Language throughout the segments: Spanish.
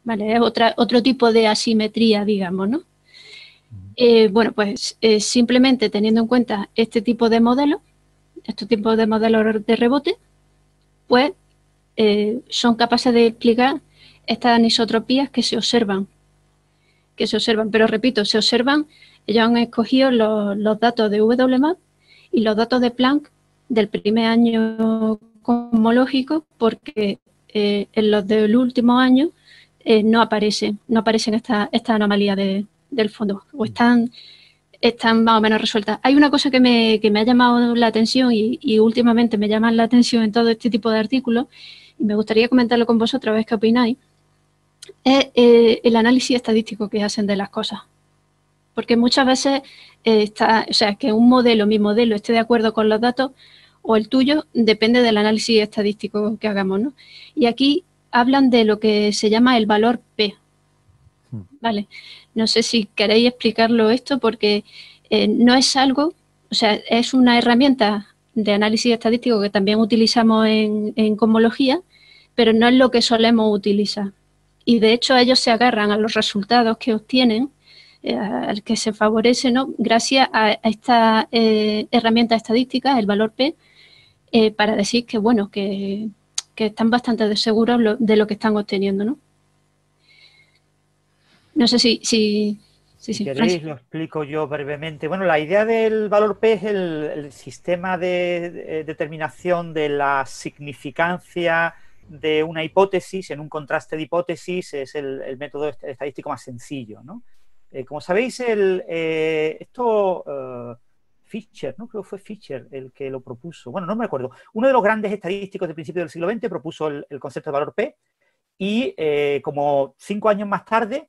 ¿vale? Es otro tipo de asimetría, digamos, ¿no? Bueno, pues simplemente teniendo en cuenta este tipo de modelos, estos tipos de modelos de rebote, pues son capaces de explicar estas anisotropías que se observan, pero repito, se observan, ellos han escogido los datos de WMAP y los datos de Planck del primer año cosmológico, porque en los del último año no aparecen estas anomalías del fondo, o están más o menos resueltas. Hay una cosa que me ha llamado la atención y últimamente me llaman la atención en todo este tipo de artículos, y me gustaría comentarlo con vosotros, a ver qué opináis, es el análisis estadístico que hacen de las cosas. Porque muchas veces o sea, que un modelo, mi modelo, esté de acuerdo con los datos o el tuyo, depende del análisis estadístico que hagamos, ¿no? Y aquí hablan de lo que se llama el valor P. Vale. No sé si queréis explicarlo esto porque no es algo, o sea, es una herramienta de análisis estadístico que también utilizamos en cosmología, pero no es lo que solemos utilizar. Y de hecho ellos se agarran a los resultados que obtienen, al que se favorece, ¿no? Gracias a esta herramienta estadística, el valor P, para decir que, bueno, que están bastante seguros de lo que están obteniendo, ¿no? No sé Si sí, queréis, Francis. lo explico yo brevemente. Bueno, la idea del valor P es el sistema de determinación de la significancia de una hipótesis en un contraste de hipótesis. Es el método estadístico más sencillo, ¿no? Como sabéis, Fischer, ¿no? Creo que fue Fischer el que lo propuso. Bueno, no me acuerdo. Uno de los grandes estadísticos de principios del siglo XX propuso el concepto de valor P y como 5 años más tarde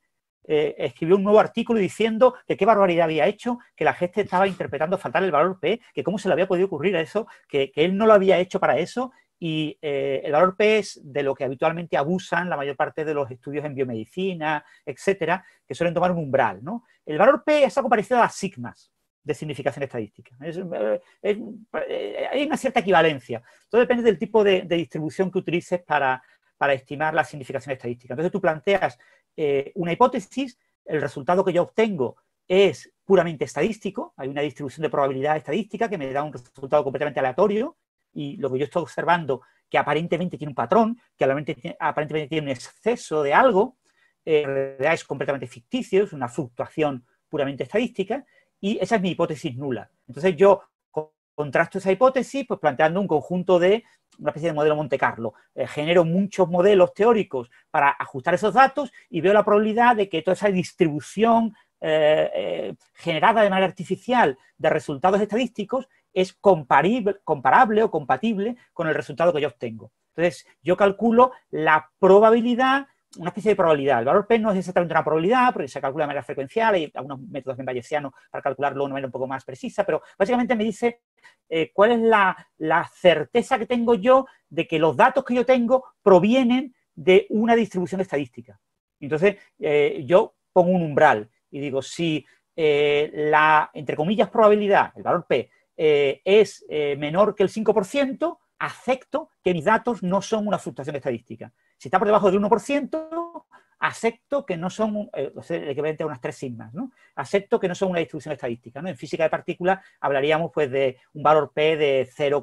escribió un nuevo artículo diciendo que qué barbaridad había hecho, que la gente estaba interpretando fatal el valor P, que cómo se le había podido ocurrir a eso, que él no lo había hecho para eso, y el valor P es de lo que habitualmente abusan la mayor parte de los estudios en biomedicina, etcétera, que suelen tomar un umbral, ¿no? El valor P es algo parecido a las sigmas de significación estadística. Hay una cierta equivalencia. Todo depende del tipo de distribución que utilices para estimar la significación estadística. Entonces tú planteas una hipótesis, el resultado que yo obtengo es puramente estadístico, hay una distribución de probabilidad estadística que me da un resultado completamente aleatorio y lo que yo estoy observando que aparentemente tiene un patrón, que aparentemente tiene un exceso de algo, en realidad es completamente ficticio, es una fluctuación puramente estadística y esa es mi hipótesis nula. Entonces yo contrasto esa hipótesis pues planteando un conjunto de una especie de modelo Monte Carlo. Genero muchos modelos teóricos para ajustar esos datos y veo la probabilidad de que toda esa distribución generada de manera artificial de resultados estadísticos es comparable o compatible con el resultado que yo obtengo. Entonces, yo calculo la probabilidad, una especie de probabilidad. El valor P no es exactamente una probabilidad, porque se calcula de manera frecuencial, hay algunos métodos bayesianos para calcularlo de una manera un poco más precisa, pero básicamente me dice cuál es la certeza que tengo yo de que los datos que yo tengo provienen de una distribución estadística. Entonces, yo pongo un umbral y digo, si la, entre comillas, probabilidad, el valor P, es menor que el 5%, acepto que mis datos no son una fluctuación estadística. Si está por debajo del 1%, acepto que no son el equivalente a unas 3 sigmas, ¿no? Acepto que no son una distribución estadística, ¿no? En física de partículas hablaríamos pues de un valor P de 0,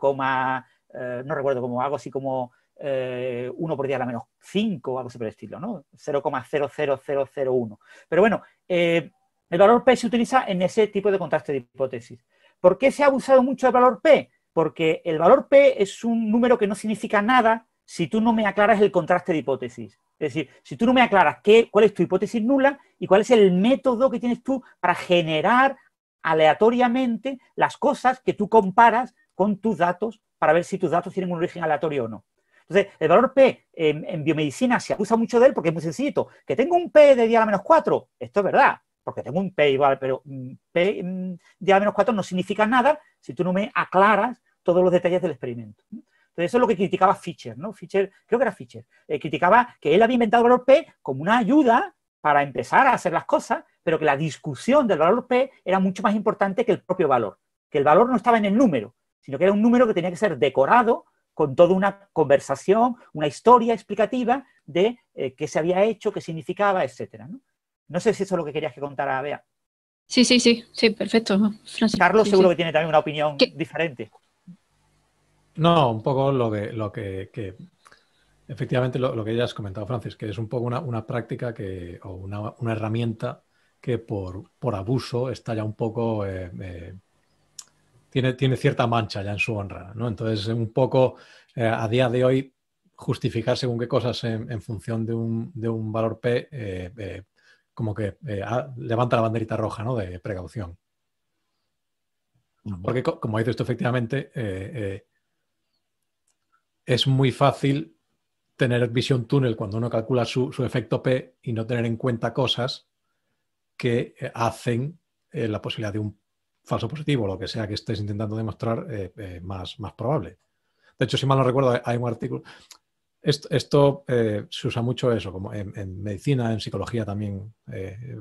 no recuerdo, como algo así como 1 por 10 a la menos 5 o algo así por el estilo, ¿no? 0,00001. Pero bueno, el valor P se utiliza en ese tipo de contraste de hipótesis. ¿Por qué se ha abusado mucho del valor P? Porque el valor P es un número que no significa nada si tú no me aclaras el contraste de hipótesis. Es decir, si tú no me aclaras cuál es tu hipótesis nula y cuál es el método que tienes tú para generar aleatoriamente las cosas que tú comparas con tus datos para ver si tus datos tienen un origen aleatorio o no. Entonces, el valor P en biomedicina se abusa mucho de él porque es muy sencillito. Que tengo un P de 10 a la menos 4, esto es verdad, porque tengo un P igual, pero P de a la menos 4 no significa nada si tú no me aclaras todos los detalles del experimento. Entonces, eso es lo que criticaba Fischer, ¿no? Fischer, creo que era Fischer, criticaba que él había inventado el valor P como una ayuda para empezar a hacer las cosas, pero que la discusión del valor P era mucho más importante que el propio valor, que el valor no estaba en el número, sino que era un número que tenía que ser decorado con toda una conversación, una historia explicativa de qué se había hecho, qué significaba, etcétera, ¿no? No sé si eso es lo que querías que contara, Bea. Sí, perfecto, Francis. Carlos Sí, seguro sí. que tiene también una opinión diferente. No, un poco lo que efectivamente lo que ya has comentado, Francis, que es un poco una práctica o una herramienta que por abuso está ya un poco, tiene cierta mancha ya en su honra, ¿no? Entonces, un poco a día de hoy, justificar según qué cosas en función de un valor P, como que levanta la banderita roja, ¿no? De precaución. Porque, como dices tú, efectivamente, es muy fácil tener visión túnel cuando uno calcula su efecto P y no tener en cuenta cosas que hacen la posibilidad de un falso positivo, lo que sea que estés intentando demostrar, más probable. De hecho, si mal no recuerdo, hay un artículo. Esto se usa mucho eso, como en medicina, en psicología también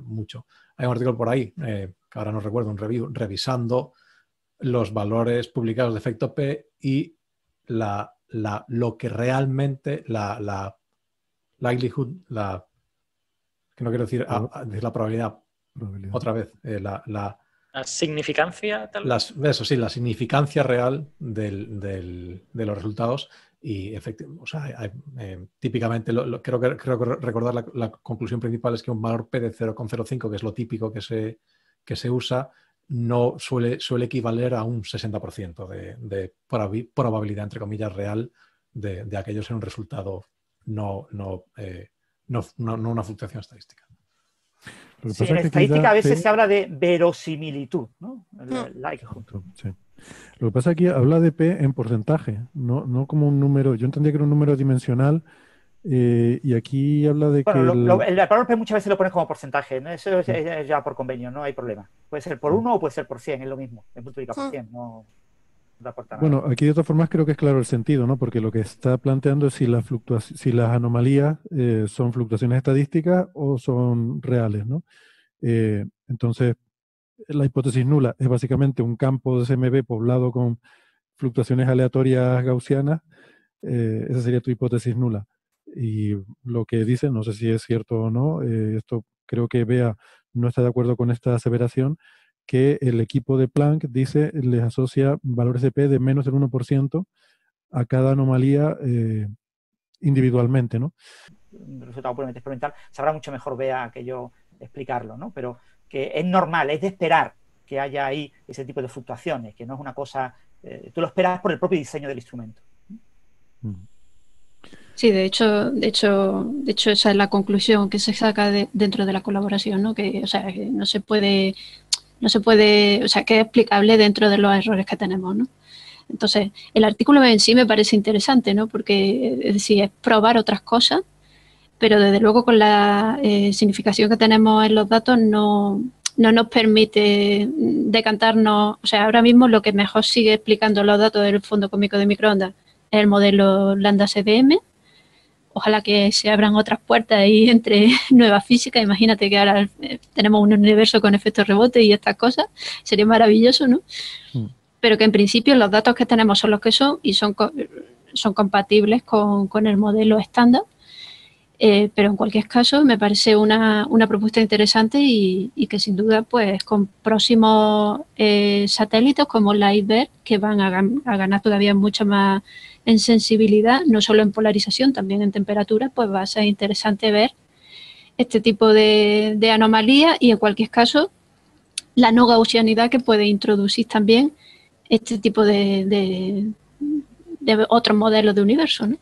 mucho. Hay un artículo por ahí, que ahora no recuerdo, un review, revisando los valores publicados de efecto P y lo que realmente la likelihood, que no quiero decir, decir la probabilidad otra vez, la significancia, tal vez. Eso sí, la significancia real de los resultados. Y o sea, típicamente creo que recordar la conclusión principal es que un valor P de 0,05, que es lo típico que se usa, no suele equivaler a un 60% de probabilidad, entre comillas, real de aquello ser un resultado, no una fluctuación estadística. Sí, en estadística a veces se habla de verosimilitud, ¿no? Sí. Lo que pasa es que aquí habla de P en porcentaje, no como un número. Yo entendía que era un número dimensional, y aquí habla de que... el valor P muchas veces lo pones como porcentaje, ¿no? Eso es ya por convenio, no hay problema. Puede ser por 1 o puede ser por 100, es lo mismo. Es multiplica por 100, no aporta nada. Bueno, aquí de todas formas creo que es claro el sentido, ¿no? Porque lo que está planteando es si las anomalías son fluctuaciones estadísticas o son reales, ¿no? Entonces, la hipótesis nula es básicamente un campo de CMB poblado con fluctuaciones aleatorias gaussianas. Esa sería tu hipótesis nula. Y lo que dice, no sé si es cierto o no, esto creo que Bea no está de acuerdo con esta aseveración, que el equipo de Planck dice, les asocia valores de P de menos del 1% a cada anomalía individualmente, ¿no? Un resultado puramente experimental, sabrá mucho mejor Bea que yo explicarlo, ¿no? Pero que es normal, es de esperar que haya ahí ese tipo de fluctuaciones, que no es una cosa, tú lo esperas por el propio diseño del instrumento. Sí, de hecho esa es la conclusión que se saca dentro de la colaboración, ¿no? Que, o sea, que no se puede, o sea, que es explicable dentro de los errores que tenemos, ¿no? Entonces, el artículo en sí me parece interesante, ¿no? Porque, es decir, es probar otras cosas, pero desde luego con la significación que tenemos en los datos no nos permite decantarnos. O sea, ahora mismo lo que mejor sigue explicando los datos del fondo cósmico de microondas es el modelo lambda CDM. Ojalá que se abran otras puertas ahí entre nueva física. Imagínate que ahora tenemos un universo con efectos rebote y estas cosas. Sería maravilloso, ¿no? Pero que en principio los datos que tenemos son los que son y son compatibles con el modelo estándar. Pero en cualquier caso me parece una propuesta interesante y que sin duda pues con próximos satélites como la IBER, que van a ganar todavía mucho más en sensibilidad, no solo en polarización, también en temperatura, pues va a ser interesante ver este tipo de anomalías y en cualquier caso la no gaussianidad que puede introducir también este tipo de otros modelos de universo, ¿no?